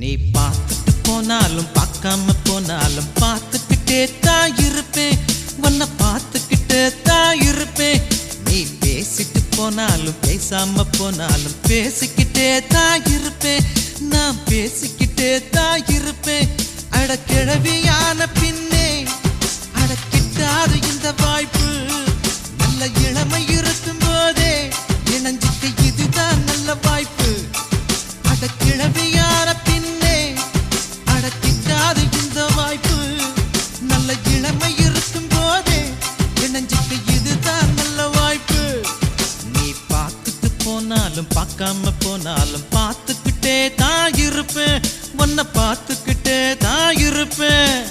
நீ பார்த்துட்டு போனாலும் பார்க்காம போனாலும் பார்த்துக்கிட்டே தான் இருப்பேன். உன்னை பார்த்துக்கிட்டே தான் இருப்பேன். நீ பேசிட்டு போனாலும் பேசாம போனாலும் பேசிக்கிட்டே தான் இருப்பேன். நான் பேசிக்கிட்டே தான் இருப்பேன். அட கிழவியான பின்னே அடக்கிட்டாது இந்த வாய்ப்பு. நல்ல இளமை இருக்கும் போதே இணைஞ்சிக்க இதுதான் நல்ல வாய்ப்பு. அட கிழவியான பின்னே அடக்கிட்டாது இந்த வாய்ப்பு. நல்ல இளமை இருக்கும் போதே இணைஞ்சிக்க இதுதான் நல்ல வாய்ப்பு. நீ பார்த்துட்டு போனாலும் பார்க்காம போனாலும் பார்த்துக்கிட்டே தான் இருப்பேன். உன்னை பார்த்துக்கிட்டே தான் இருப்பேன்.